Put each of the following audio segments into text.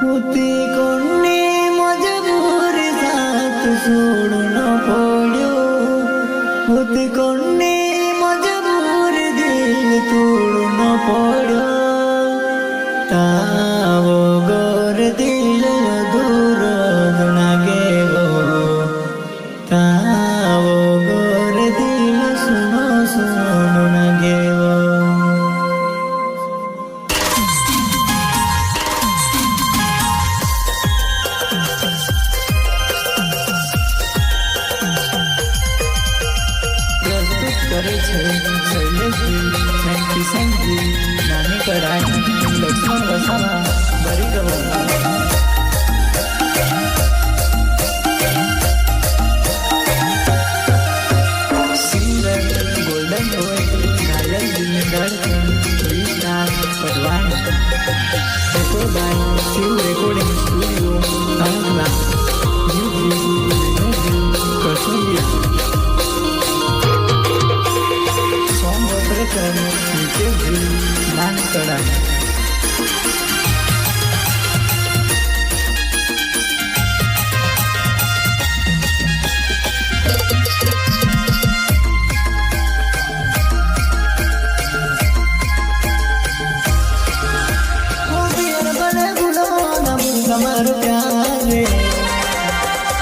होती कोणी मजबूरी साथ सोडून पड्यो होती कोणी मजबूरी दिल तोडून पड्यो तावो गोर दिल दूर नागेवो तावो गोर दिल सुनो सुनो नागेवो करे छे शैलेशजी किशनजी नानी कड़ाई लक्ष्मण वसावा बड़ी खबर सिंगर गोल्डन बॉय घायल जिम्मेदार पटवान photo by Shiv recording studio कांगला कसुंबिया नान कड़ा તમારું પ્યાર રે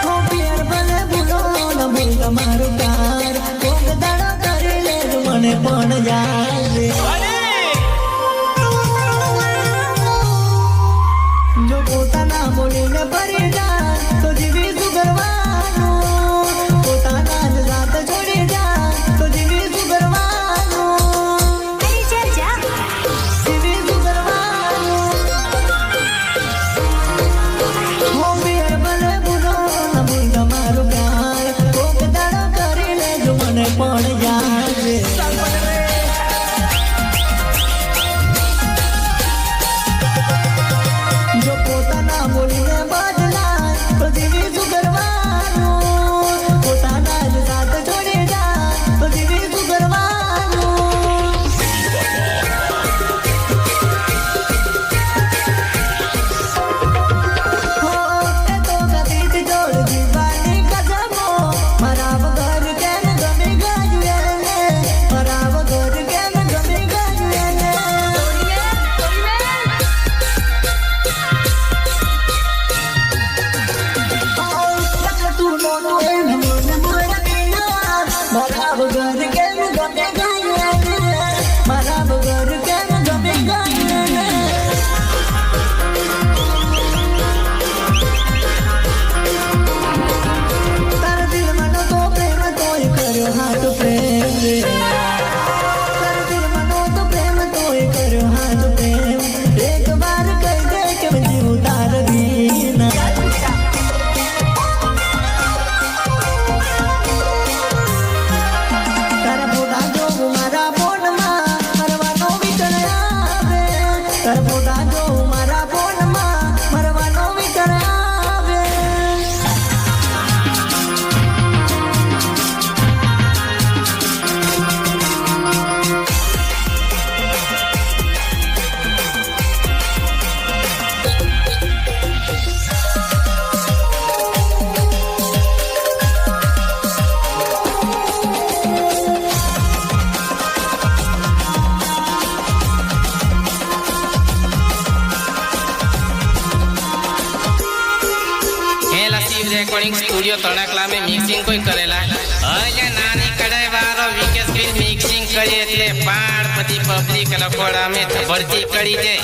હો પિયર ભલે ભૂલો ન ભૂલ તમારું પ્યાર કોક દાડો કરી લે મને પણ યાદ રે જો પોતાના બોલીને ભરી જાય તો જીવી શું કરવાનું પોતાના જ રાત છોડી જાય તો જીવી શું કરવાનું જીવી શું કરવાનું હો પિયર ભલે ભૂલો ન ભૂલ તમારું પ્યાર કોક દાડો કરી લે મને પણ યાદ રે જો પોતાના બોલીને બદલાય તો જીવી શું કરવાનું પોતાના જ સાથ છોડી જાય તો જીવી શું કરવાનું હો એ તો ગતિથી જોડ જીવાની કદમો મારા વગર કેમ ગમી ગયું એને મારા વગર કેમ ગમી ગયું એને મારા વગર કેમ ગમે ગયું મારા વગર કેમ ગમે ગયું તારા દિલમાં નતો પ્રેમ તોય કર્યો હાથ પ્રેમ રે તારા દિલમાં નતો પ્રેમ તોય કર્યો હાથ પ્રેમ એક વાર કહી દે કે જીવું તાર વિના તારા ફોટા જોઉં મારા ફોનમાં મરવાનો વિચાર આવે તારા ફોટા જોઉં મારા ફોનમાં મરવાનો વિચાર આવે रिकॉर्डिंग स्टूडियो तड़कला में मिक्सिंग कोई करेला अरे नानी कड़ाई वारो विकेस भी मिक्सिंग करे એટલે પાડ બધી પબ્લિક લકોડા में ભરતી કરી દે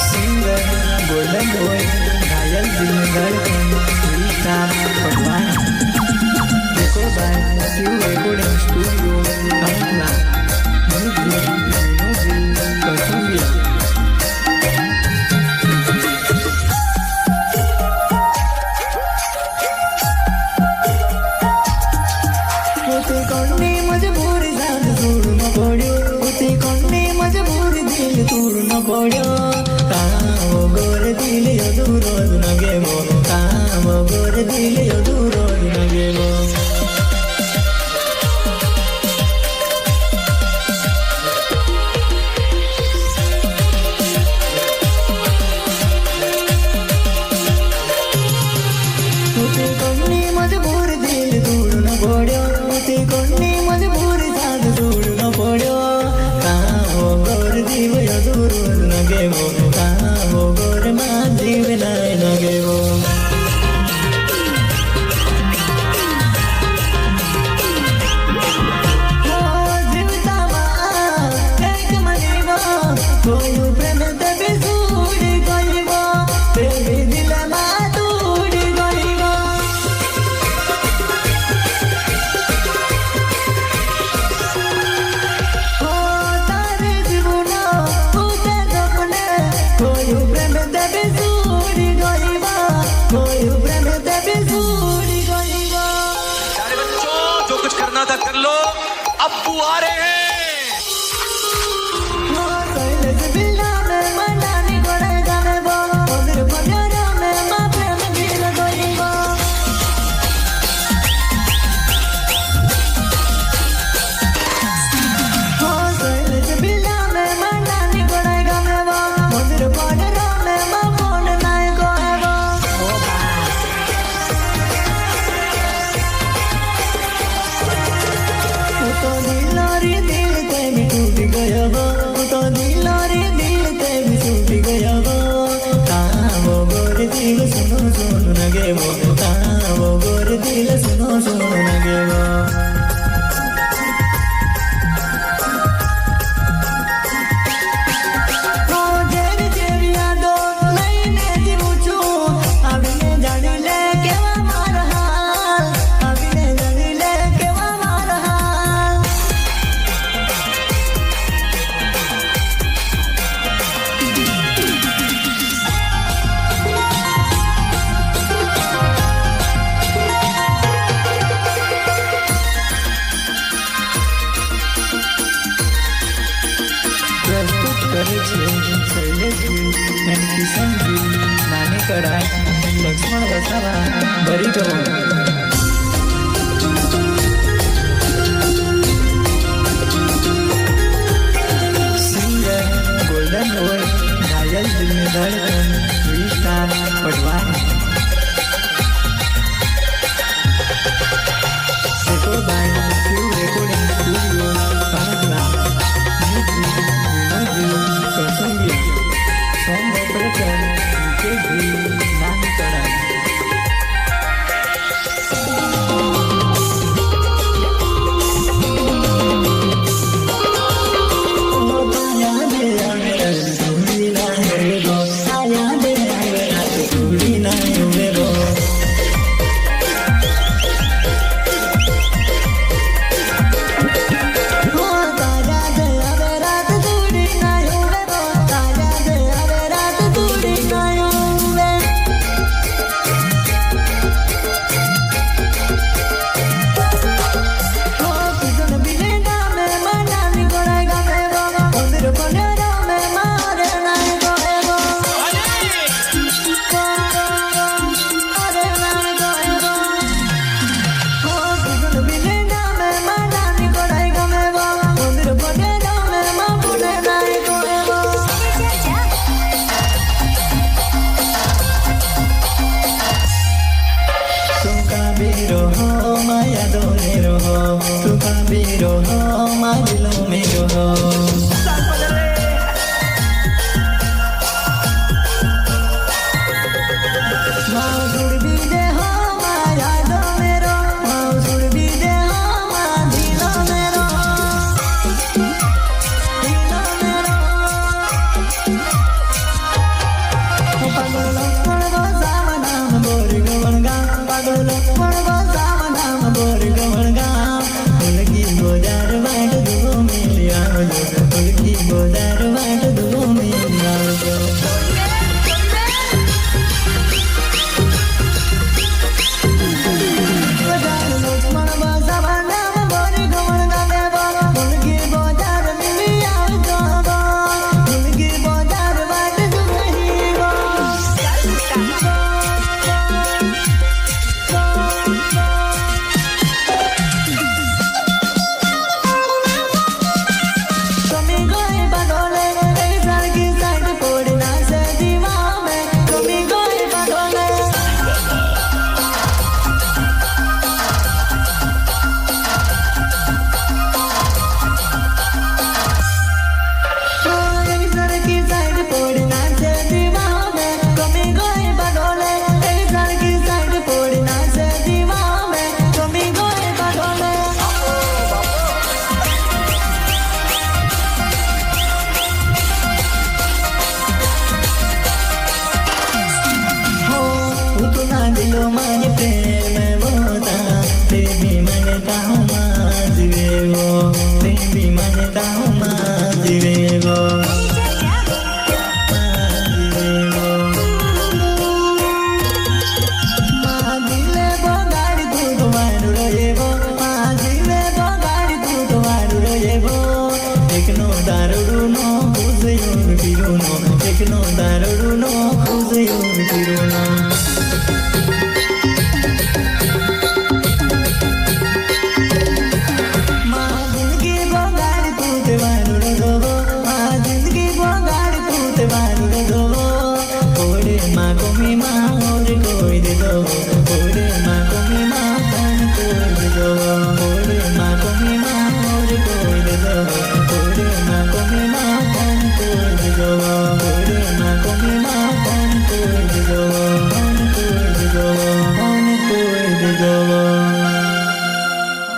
सिंगर गोल्डन बॉय घायल जिम्मेदार पटवान photo by Shiv recording studio कांगला कसुंबिया होती कोणी मजबूरी साथ सोडून पड्यो होती कोणी मजबूरी दिल तोडून पड्यो तावो गोर दिल यदु रोज नगेमो काम गोर दिल यदु रोज नगेमो उते कोणी मजबूर दिल दूर न पड्यो उते कोणी मजबूर साथ दूर न पड्यो कामो गोर दिल यदु रोज नगेमो कामो गोर मा जीव नाय नगेमो कोई प्रेम तबे सूड़ी गईबो तेरे दिल मा तूड़ी गईबो ओ तारे जीवन उते सपने कोई प्रेम तबे सूड़ी गईबो कोई प्रेम तबे सूड़ी गईबो। सारे बच्चों जो कुछ करना था कर लो, अब्बू आ रहे हैं। तो दिल ते भी टूट गया वो तो दिल ते भी टूट गया वो वो गोर दिल सुनो सुनो नगे वो वो गोर दिल सुनो सुनो नगे वो नानी कड़ा लक्ष्मण वसावा भरी गो सिंगर गोल्डन ओवर घायल दिल में धड़कन विस्तार पटवान record by few recording studio Patna Sombra para cá, que vi, nada para